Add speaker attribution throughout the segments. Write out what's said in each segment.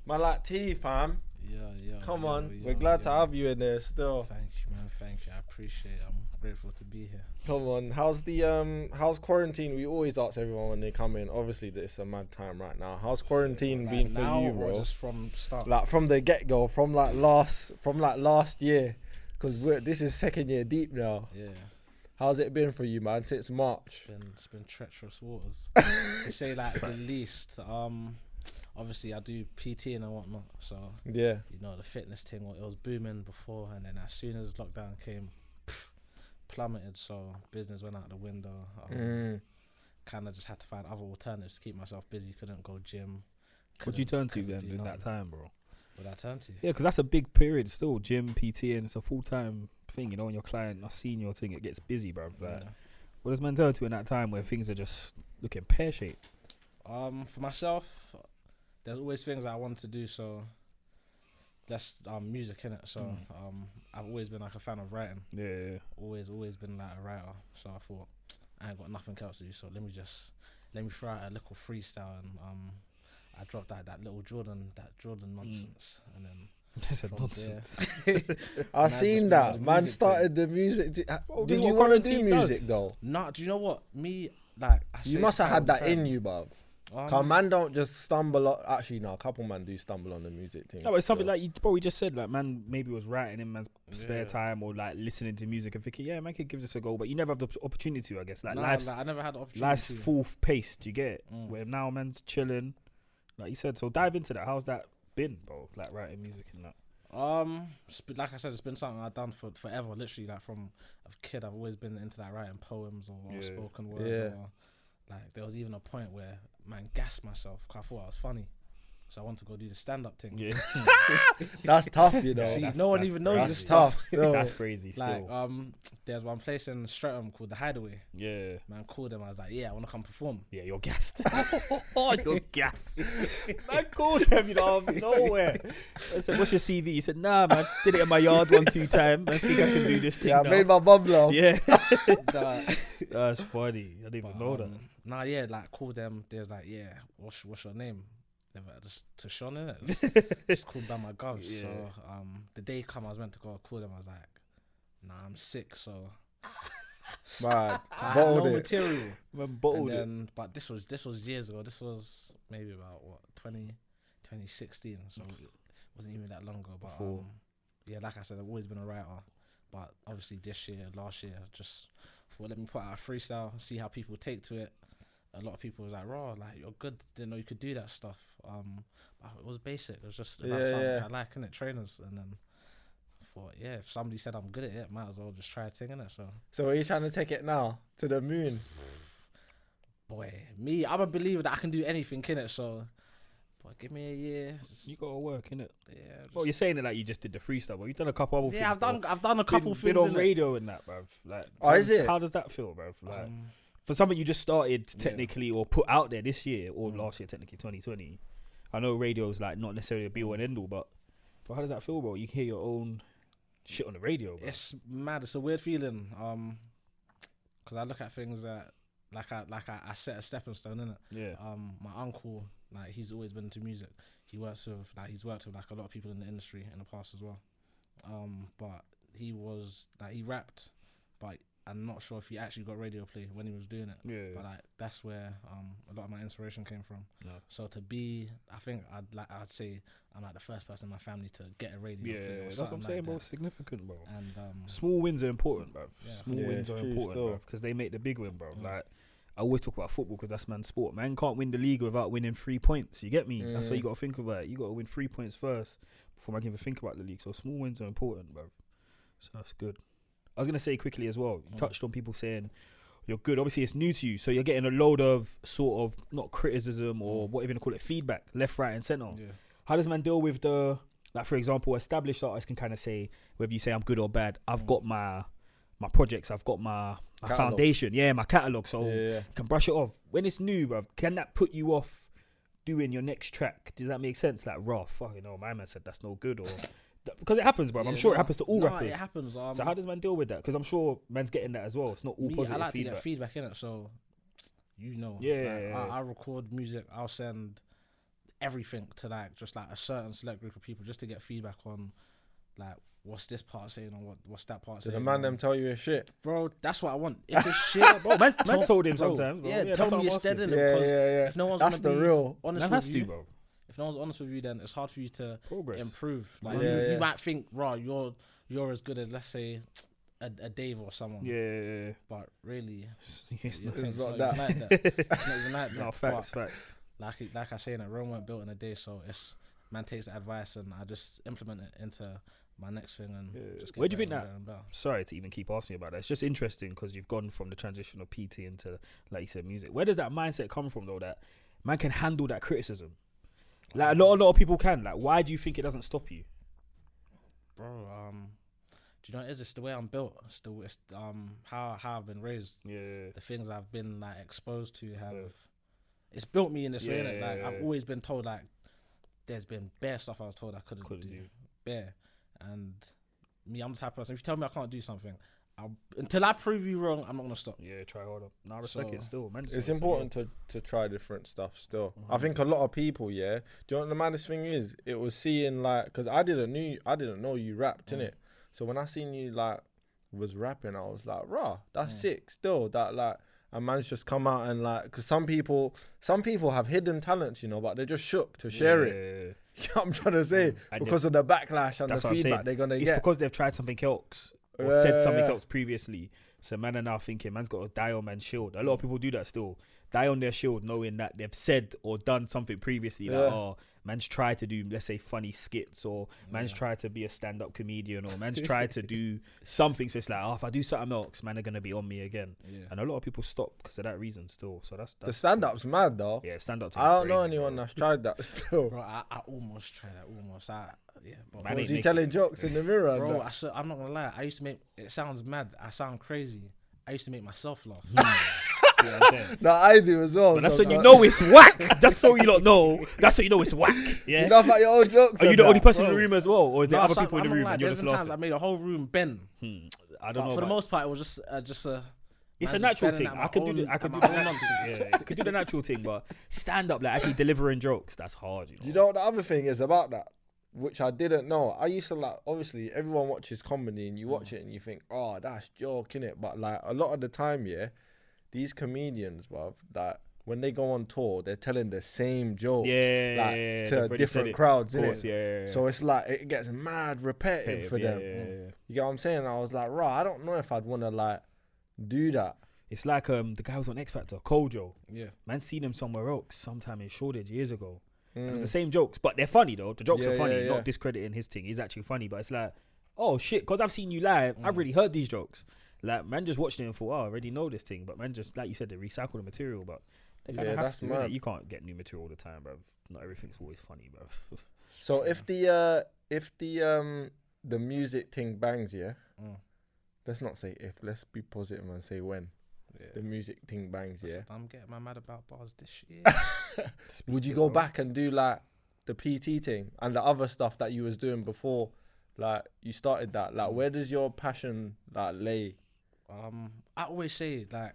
Speaker 1: Man, like T, fam.
Speaker 2: Yeah.
Speaker 1: Come on, we're glad to have you in there still.
Speaker 2: Thank you, man. Thank you. I appreciate it. I'm grateful to be here.
Speaker 1: Come on, how's quarantine? We always ask everyone when they come in. Obviously, it's a mad time right now. How's quarantine been for
Speaker 2: now,
Speaker 1: you, bro?
Speaker 2: or just from start?
Speaker 1: Like from the get go, from last year, because this is second year deep now.
Speaker 2: Yeah.
Speaker 1: How's it been for you, man, since March?
Speaker 2: It's been treacherous waters, to say like the least. Obviously I do PT and whatnot, so
Speaker 1: Yeah.
Speaker 2: you know the fitness thing. It was booming before, and then as soon as lockdown came, plummeted. So business went out the window. Kind of just had to find other alternatives to keep myself busy. Couldn't go gym.
Speaker 3: What'd you turn to then in that time, bro?
Speaker 2: What I turn to?
Speaker 3: Yeah, because that's a big period still. Gym, PT, and it's a full-time thing, you know, when your client, a senior thing, it gets busy, bro. Like, what does man turn to in that time where things are just looking pear-shaped?
Speaker 2: For myself, there's always things that I want to do, so that's music, innit? So I've always been like a fan of writing.
Speaker 3: Yeah.
Speaker 2: Always been like a writer. So I thought I ain't got nothing else to do, so let me throw out a little freestyle, and I dropped that little Jordan nonsense, and then
Speaker 3: That's a nonsense.
Speaker 1: I seen that. Man started the music. Did you want to do music though?
Speaker 2: Nah, do you know what? Me, like,
Speaker 1: you must have had that in you, bruv. Cause man don't just stumble. Actually, no, a couple man do stumble on the music thing.
Speaker 3: No, but it's something like you probably just said, like man maybe was writing in man's spare time or like listening to music and thinking, yeah, man could give this a go, but you never have the opportunity to, I guess. Like
Speaker 2: I never had the opportunity.
Speaker 3: Life's full paced, you get it? Where now man's chilling, like you said. So dive into that. How's that been, bro? Like writing music and that.
Speaker 2: Like I said, it's been something I've done for forever. Literally, like from a kid, I've always been into that writing poems or spoken word. Or, like there was even a point where man gassed myself because I thought I was funny, so I wanted to go do the stand-up thing.
Speaker 3: Yeah,
Speaker 1: that's tough, you know.
Speaker 2: See, no one even knows this
Speaker 1: stuff.
Speaker 2: stuff.
Speaker 3: That's crazy. Still.
Speaker 2: Like there's one place in Streatham called the Hideaway.
Speaker 3: Yeah,
Speaker 2: man called him. I was like, yeah, I want to come perform.
Speaker 3: Yeah, you're gassed. You're gassed. Man called him, you know, out of nowhere. I said, what's your CV? He said, nah, man, did it in my yard 2 times. I think I can do this thing.
Speaker 1: Yeah,
Speaker 3: now.
Speaker 1: I made my bum laugh.
Speaker 3: Yeah, that's funny. I didn't even know that.
Speaker 2: Nah, yeah, like called them. They was like, yeah, what's your name? They were like, just to Sean, innit? Just called by my govs. Yeah. So the day come, I was meant to go call them. I was like, nah, I'm sick, so.
Speaker 1: Right,
Speaker 2: I had no material. But this was years ago. This was maybe about 2016. So it wasn't even that long ago. But yeah, like I said, I've always been a writer. But obviously last year, just thought let me put out a freestyle, see how people take to it. A lot of people was like, "Raw, like you're good. Didn't know you could do that stuff." But it was basic. It was just about something I like, innit? Trainers, and then I thought, yeah, if somebody said I'm good at it, might as well just try a thing, innit? So
Speaker 1: are you trying to take it now to the moon?
Speaker 2: Boy, me, I'm a believer that I can do anything, innit? So, boy, give me a year.
Speaker 3: You gotta work, innit?
Speaker 2: Yeah.
Speaker 3: Well, you're saying it like you just did the freestyle, but you've done a couple other things.
Speaker 2: Yeah, I've done a couple things.
Speaker 3: Been on radio and that, bruv. Like,
Speaker 1: is it?
Speaker 3: How does that feel, bruv? Like, for something you just started technically or put out there this year or last year, technically 2020. I know radio's like not necessarily a be all and end all, but how does that feel, bro? You hear your own shit on the radio, bro.
Speaker 2: It's mad. It's a weird feeling. Because I look at things that I set a stepping stone, innit?
Speaker 3: Yeah.
Speaker 2: My uncle, like he's always been into music. He's worked with like a lot of people in the industry in the past as well. But he rapped, but I'm not sure if he actually got radio play when he was doing it.
Speaker 3: Yeah.
Speaker 2: But like that's where a lot of my inspiration came from.
Speaker 3: No.
Speaker 2: So I think I'd say I'm like the first person in my family to get a radio play.
Speaker 3: Yeah, that's what I'm saying, bro. Significant, bro.
Speaker 2: And
Speaker 3: small wins are important, bro.
Speaker 2: Yeah.
Speaker 3: Small wins are important, bro, because they make the big win, bro. Like I always talk about football because that's man's sport. Man can't win the league without winning 3 points. You get me? That's what you got to think about. You got to win 3 points first before I can even think about the league. So small wins are important, bro. So that's good. I was going to say quickly as well, you touched on people saying you're good. Obviously, it's new to you. So you're getting a load of sort of, not criticism or whatever you want to call it, feedback, left, right and centre.
Speaker 2: Yeah.
Speaker 3: How does man deal with the, like for example, established artists can kind of say, whether you say I'm good or bad, I've got my projects, I've got my foundation, my catalogue, so you can brush it off. When it's new, bruv, can that put you off doing your next track? Does that make sense? Like, raw, fucking no, my man said that's no good, or... Because it happens, bro. I'm sure it happens to all rappers.
Speaker 2: It happens.
Speaker 3: So how does man deal with that? Because I'm sure man's getting that as well. It's not all positive
Speaker 2: I like
Speaker 3: feedback.
Speaker 2: to get feedback in it, so you know.
Speaker 3: Yeah.
Speaker 2: I record music. I'll send everything to like just like a certain select group of people just to get feedback on like what's this part saying or what's that part saying.
Speaker 1: Did the man them tell you it's shit?
Speaker 2: Bro, that's what I want. If it's shit,
Speaker 3: Bro, man told him sometimes. Bro.
Speaker 2: Yeah, tell me it's dead in it.
Speaker 1: Yeah.
Speaker 2: If no one's
Speaker 1: that's
Speaker 2: gonna
Speaker 1: the
Speaker 2: be
Speaker 1: real.
Speaker 2: honest
Speaker 3: Man
Speaker 2: with
Speaker 3: has
Speaker 2: you,
Speaker 3: to, bro.
Speaker 2: if no one's honest with you, then it's hard for you to
Speaker 3: Progress.
Speaker 2: improve. Like
Speaker 1: Yeah.
Speaker 2: you might think, raw, you're as good as, let's say, a Dave or someone.
Speaker 3: Yeah.
Speaker 2: But really,
Speaker 3: It's
Speaker 2: your
Speaker 3: not-
Speaker 2: thing's
Speaker 1: not
Speaker 2: not even like that. It's not even like that.
Speaker 3: No, facts.
Speaker 2: Like I say, that Rome weren't built in a day, so it's man takes the advice and I just implement it into my next thing and just get
Speaker 3: Where do you
Speaker 2: better
Speaker 3: think
Speaker 2: and
Speaker 3: that?
Speaker 2: better and better.
Speaker 3: Sorry to even keep asking you about that. It's just interesting because you've gone from the transition of PT into, like you said, music. Where does that mindset come from though? That man can handle that criticism. Like a lot of people can. Like, why do you think it doesn't stop you?
Speaker 2: Bro, do you know what it is? It's the way I'm built. It's how I've been raised.
Speaker 3: Yeah.
Speaker 2: The things I've been like exposed to have it's built me in this way, innit? Like I've always been told like there's been bare stuff I was told I couldn't do. Bare. And me, I'm the type of person, if you tell me I can't do something, until I prove you wrong, I'm not gonna stop.
Speaker 3: Yeah, try harder. No, I respect it still, man.
Speaker 1: It's important to try different stuff still. I think a lot of people, do you know what the maddest thing is? It was seeing like, because I didn't know you rapped, innit? So when I seen you like was rapping, I was like, rah, that's sick still. That like a man's just come out and like, because some people have hidden talents, but they're just shook to share it. You know what I'm trying to say? Because of the backlash and the feedback they're gonna get.
Speaker 3: It's because they've tried something else or said something else previously. So man are now thinking man's got to die on man's shield. A lot of people do that still. Die on their shield knowing that they've said or done something previously. Like, oh, man's tried to do, let's say, funny skits, or man's tried to be a stand-up comedian, or man's tried to do something. So it's like, oh, if I do something else, man are going to be on me again. And a lot of people stop because of that reason still. So that's
Speaker 1: the stand-up's mad though.
Speaker 3: Yeah, stand-up.
Speaker 1: I don't know anyone that's tried that still.
Speaker 2: Bro, I almost tried that.
Speaker 1: But was you telling jokes in the mirror?
Speaker 2: Bro, I'm not gonna lie. I used to make, it sounds mad. I sound crazy. I used to make myself laugh.
Speaker 3: See what I'm saying?
Speaker 1: No, I do as well.
Speaker 3: But that's when you know it's whack. Just so you don't know. That's when you know it's whack. Yeah.
Speaker 1: You laugh at your own jokes.
Speaker 3: Are you the only person in the room as well, or is there other
Speaker 2: some-
Speaker 3: people in
Speaker 2: I'm
Speaker 3: the
Speaker 2: not
Speaker 3: room
Speaker 2: gonna
Speaker 3: and
Speaker 2: lie,
Speaker 3: you're
Speaker 2: there's
Speaker 3: just
Speaker 2: been times
Speaker 3: laughing?
Speaker 2: I made a whole room bend.
Speaker 3: I don't know.
Speaker 2: For the most part, it was just a.
Speaker 3: It's a
Speaker 2: man, just
Speaker 3: natural
Speaker 2: bending
Speaker 3: thing.
Speaker 2: at my
Speaker 3: I could do
Speaker 2: own-
Speaker 3: the, I could
Speaker 2: at
Speaker 3: do
Speaker 2: my
Speaker 3: the
Speaker 2: own
Speaker 3: nonsense.
Speaker 2: nonsense.
Speaker 3: Yeah, I could do the natural thing, but stand up, like actually delivering jokes, that's hard.
Speaker 1: You know what the other thing is about that, which I didn't know. I used to like, obviously everyone watches comedy and you watch it and you think, oh, that's joke, innit? But like a lot of the time, these comedians, bruv, that when they go on tour, they're telling the same jokes, to different crowds, innit?
Speaker 3: Yeah.
Speaker 1: So it's like it gets mad repetitive for them. You get what I'm saying? I was like, I don't know if I'd want to like do that.
Speaker 3: It's like the guy who was on X Factor, Kojo.
Speaker 2: Yeah.
Speaker 3: Man, seen him somewhere else sometime in Shoreditch years ago. And it was the same jokes, but they're funny though. The jokes are funny, not discrediting his thing. He's actually funny, but it's like, oh shit, because I've seen you live, I've already heard these jokes. Like, man just watched it and thought, oh, I already know this thing. But man just, like you said, they recycle the material, but they kind of have to. Innit? You can't get new material all the time, bruv. Not everything's always funny, bruv.
Speaker 1: So if the music thing bangs, let's not say if, let's be positive and say when. The music thing bangs,
Speaker 2: I'm getting my mad about bars this year.
Speaker 1: Would you go back and do like the PT thing and the other stuff that you was doing before, like you started that? Like, where does your passion like lay?
Speaker 2: I always say, like,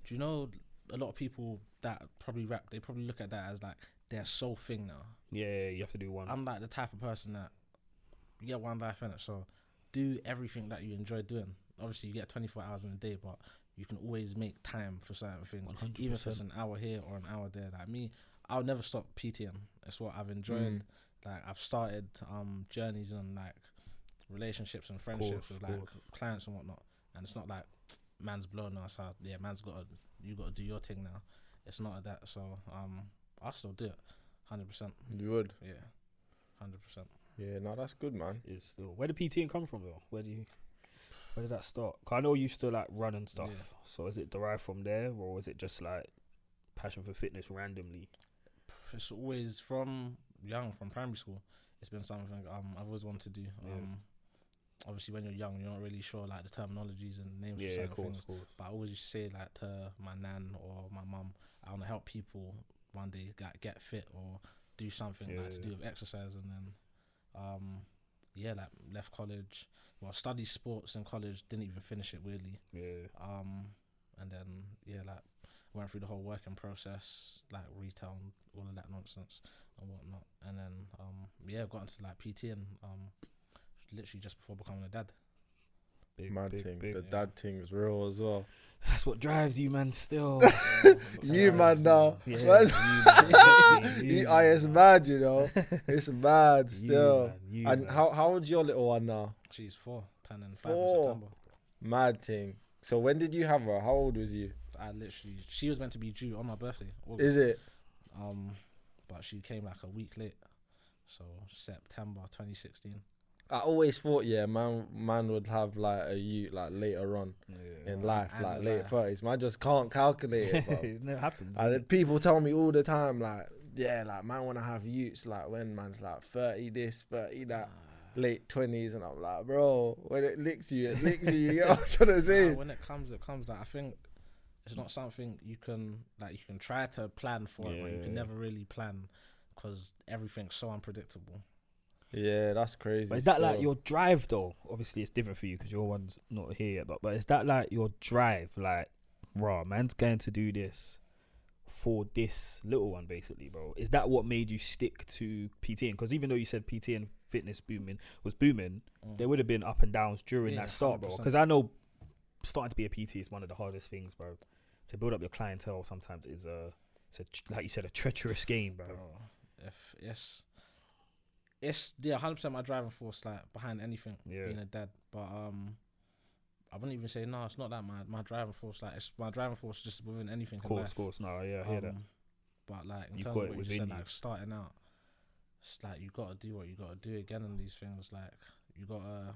Speaker 2: do you know a lot of people that probably rap, they probably look at that as like their sole thing now.
Speaker 3: Yeah, you have to do one.
Speaker 2: I'm like the type of person that you get one life in it, so do everything that you enjoy doing. Obviously, you get 24 hours in a day, but you can always make time for certain things,
Speaker 3: 100%.
Speaker 2: even if it's an hour here or an hour there. Like me, I'll never stop PTing. It's what I've enjoyed. Like I've started journeys and like relationships and friendships with like clients and whatnot. And it's not like man's blown us out. Yeah, you got to do your thing now. It's not like that. So I'll still do it, 100%.
Speaker 1: You would?
Speaker 2: Yeah, 100%.
Speaker 1: Yeah, no, that's good, man.
Speaker 3: It's still. Where did PTing come from though? Where did that start? 'Cause I know you used to like run and stuff.
Speaker 2: Yeah.
Speaker 3: So is it derived from there, or was it just like passion for fitness randomly?
Speaker 2: It's always from primary school. It's been something I've always wanted to do. Obviously, when you're young, you're not really sure like the terminologies and names for certain things. But I always used to say like to my nan or my mum, I want to help people one day get fit or do something like to do with exercise. And then, like left college. Well, studied sports in college, didn't even finish it weirdly. and then like went through the whole working process, like retail and all of that nonsense and whatnot, and then got into like PT and literally just before becoming a dad.
Speaker 1: The dad thing is real as well.
Speaker 3: That's what drives you, man. Still,
Speaker 1: you man now.
Speaker 3: Yeah,
Speaker 1: It's mad, you know. It's mad still.
Speaker 3: Man,
Speaker 1: how old's your little one now?
Speaker 2: She's 4, 10 and 5 in September.
Speaker 1: Mad thing. So when did you have her? How old was you?
Speaker 2: She was meant to be due on my birthday. August.
Speaker 1: Is it?
Speaker 2: But she came like a week late. So September 2016.
Speaker 1: I always thought, man would have like a youth like later on in life, like late 30s. Man just can't calculate it.
Speaker 3: It never happens.
Speaker 1: And people tell me all the time, like, like man want to have youths like when man's like 30 this, 30 that, late 20s, and I'm like, bro, when it licks you, it licks you. You know what I'm trying to say?
Speaker 2: When it comes. Like, I think it's not something you can try to plan for it, but you can never really plan because everything's so unpredictable.
Speaker 1: Yeah, that's crazy.
Speaker 3: But is that like your drive though? Obviously, it's different for you because your one's not here yet. But is that like your drive? Like, raw man's going to do this for this little one, basically, bro. Is that what made you stick to PTing? Because even though you said PT and fitness was booming, there would have been up and downs during that start, 100%. Bro. Because I know starting to be a PT is one of the hardest things, bro. To build up your clientele sometimes is like you said, a treacherous game, bro. It's
Speaker 2: 100% my driving force, like behind anything, being a dad. But I wouldn't even say it's not that my driving force. Like, it's my driving force just within anything. Of
Speaker 3: course, no, yeah, I hear that.
Speaker 2: But like in terms of what you just said, like starting out, it's like you gotta do what you gotta do again in these things. Like, you gotta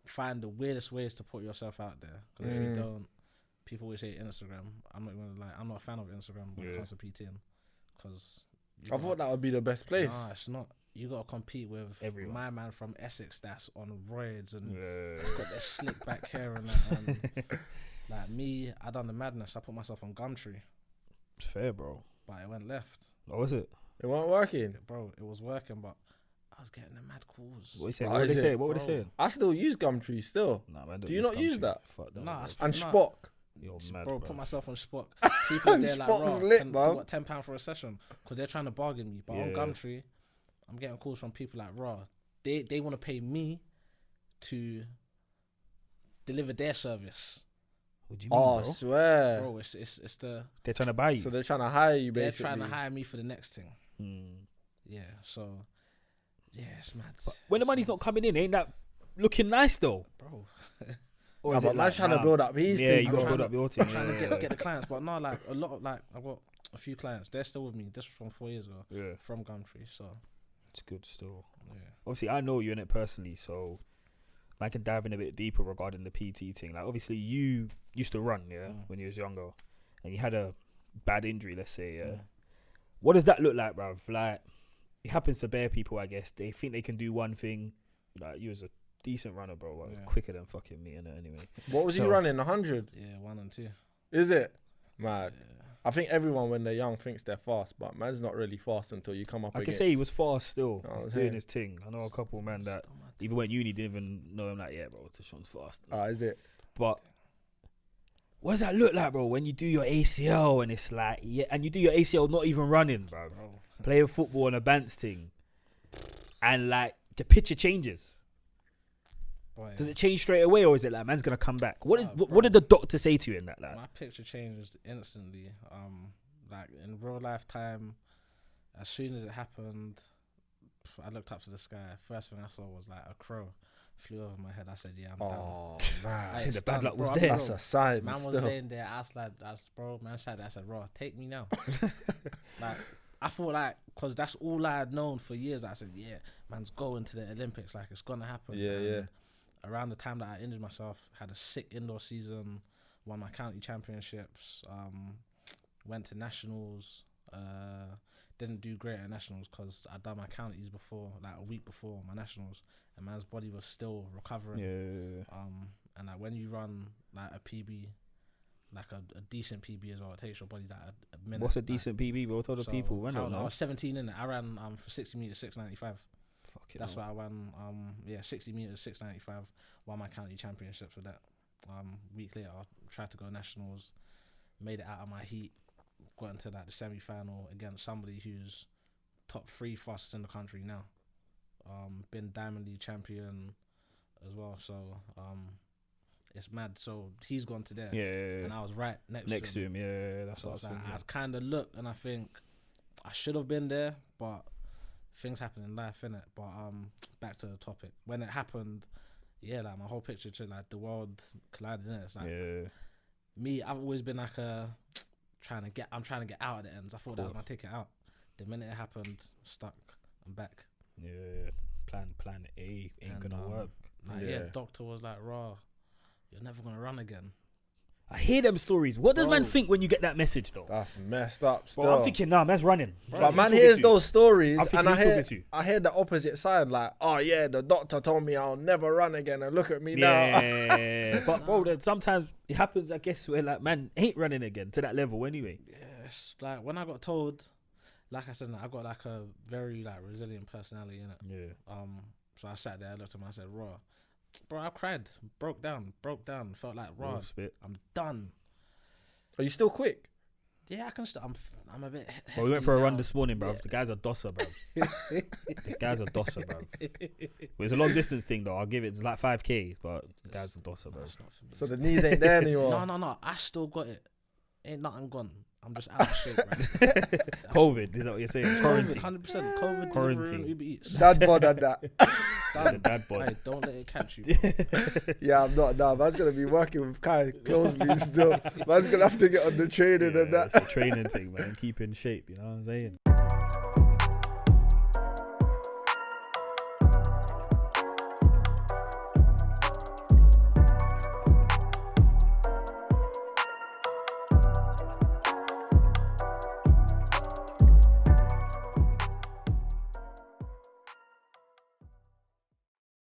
Speaker 2: find the weirdest ways to put yourself out there. Because if you don't, people always say Instagram. I'm not a fan of Instagram when it comes to PTing. Because
Speaker 1: I thought that would be the best place.
Speaker 2: Nah, it's not. You gotta compete with everyone. My man from Essex that's on roids and got their slick back hair and that. Like me, I done the madness. I put myself on Gumtree.
Speaker 3: It's fair, bro.
Speaker 2: But it went left.
Speaker 3: Oh, was it?
Speaker 1: It wasn't working,
Speaker 2: bro. It was working, but I was getting the mad calls.
Speaker 3: What would they say? What would they say?
Speaker 1: I still use Gumtree still.
Speaker 3: Nah, man,
Speaker 1: do you not use that?
Speaker 3: Fuck that.
Speaker 2: Nah,
Speaker 1: and Spock.
Speaker 3: You're mad,
Speaker 2: bro. Put myself on Spock. People there like, what, £10 for a session? Because they're trying to bargain me. But on Gumtree, I'm getting calls from people like, they want to pay me to deliver their service.
Speaker 3: What do you mean, bro?
Speaker 1: I swear.
Speaker 2: Bro, it's the...
Speaker 3: They're trying to buy you.
Speaker 1: So they're trying to hire you, basically.
Speaker 2: They're trying to hire me for the next thing. Yeah, so... Yeah, it's mad.
Speaker 3: But when the money's not coming in, ain't that looking nice, though?
Speaker 2: Bro.
Speaker 1: Or is it like trying to build up his thing?
Speaker 3: Yeah, you got to build up your team.
Speaker 2: I'm trying to get the clients, but no, like, a lot of, like, I've got a few clients. They're still with me. This was from 4 years ago. From Gumtree, so...
Speaker 3: It's good still.
Speaker 2: Yeah.
Speaker 3: Obviously, I know you in it personally, so I can dive in a bit deeper regarding the PT thing. Like, obviously, you used to run, when you was younger, and you had a bad injury, let's say. What does that look like, bruv? Like, it happens to bare people, I guess. They think they can do one thing. Like, you was a decent runner, bro. Like, quicker than fucking me, innit, anyway.
Speaker 1: What was you running? 100?
Speaker 2: Yeah, 1 and 2.
Speaker 1: Is it? Mad. Yeah. I think everyone when they're young thinks they're fast, but man's not really fast until you come up against.
Speaker 3: I can say he was fast still. He's doing his thing. I know a couple of men that even when uni didn't even know him, like, yeah, bro, Tashon's fast.
Speaker 1: Is it?
Speaker 3: But what does that look like, bro, when you do your ACL and it's like, and you do your ACL not even running, bro. Playing football on a Bants thing. And like, the picture changes. Boy. Does it change straight away, or is it like man's gonna come back? What did the doctor say to you in that? Like,
Speaker 2: my picture changed instantly. Like in real life time, as soon as it happened, I looked up to the sky. First thing I saw was like a crow flew over my head. I said, "Yeah, I'm done."
Speaker 1: Oh man,
Speaker 3: like, the bad luck was there.
Speaker 1: That's a sign.
Speaker 2: Man was laying there. I said, "Bro, take me now." Like, I thought, like, because that's all I had known for years. I said, "Yeah, man's going to the Olympics. Like, it's gonna happen."
Speaker 1: Yeah.
Speaker 2: Around the time that I injured myself, had a sick indoor season, won my county championships, went to nationals, didn't do great at nationals because I'd done my counties before, like a week before my nationals, and man's body was still recovering.
Speaker 3: Yeah.
Speaker 2: And like when you run like a PB, like a decent PB as well, it takes your body like a minute.
Speaker 3: What's a decent PB, bro? Tell the people.
Speaker 2: I was 17 in it. I ran for 60 meters, 695. That's why I won 60 meters, 695, won my county championships with that. Week later, I tried to go nationals, made it out of my heat, got into like the semi-final against somebody who's top 3 fastest in the country now. Been Diamond League champion as well, so it's mad. So he's gone to there, and I was right next to him.
Speaker 3: Yeah, that's
Speaker 2: so
Speaker 3: what
Speaker 2: I kind of look, and I think I should have been there, but things happen in life, innit? But back to the topic. When it happened, like my whole picture, like the world collided, innit? It's like me. I've always been like I'm trying to get out of the ends. I thought that was my ticket out. The minute it happened, stuck. I'm back.
Speaker 3: Yeah, plan A ain't gonna work.
Speaker 2: Doctor was like, "Raw, you're never gonna run again."
Speaker 3: I hear them stories. What does man think when you get that message though?
Speaker 1: That's messed up still.
Speaker 3: Bro, I'm thinking, nah, man's running.
Speaker 1: But man hears those stories and I hear the opposite side, like, oh yeah, the doctor told me I'll never run again, and look at me now.
Speaker 3: Yeah, but bro, then sometimes it happens, I guess, where like man ain't running again to that level anyway.
Speaker 2: Yes, like when I got told, like I said, I got like a very like resilient personality, innit?
Speaker 3: Yeah.
Speaker 2: So I sat there, I looked at him, I said, "Raw, bro, I cried, broke down, felt like raw. I'm done."
Speaker 1: Are you still quick?
Speaker 2: Yeah, I can still. I'm a bit.
Speaker 3: Well, we went for a run this morning, bro. The guys are dosser, bro. The guys are dosser, bro. Well, it's a long distance thing, though. I'll give it. It's like 5K, but the guys are dosser, bro.
Speaker 2: It's not for me.
Speaker 1: So the knees ain't there anymore.
Speaker 2: No. I still got it. Ain't nothing gone. I'm just out of shape, right?
Speaker 3: COVID, is that what you're saying? It's quarantine.
Speaker 2: 100% COVID.
Speaker 3: Quarantine.
Speaker 2: Uber Eats.
Speaker 1: Dad bod and that.
Speaker 3: Dad bod.
Speaker 2: Hey, don't let it catch you.
Speaker 1: Yeah, I'm not. Nah, man's gonna be working with Kai closely still. Man's gonna have to get on the training and that.
Speaker 3: It's a training thing, man. Keep in shape. You know what I'm saying?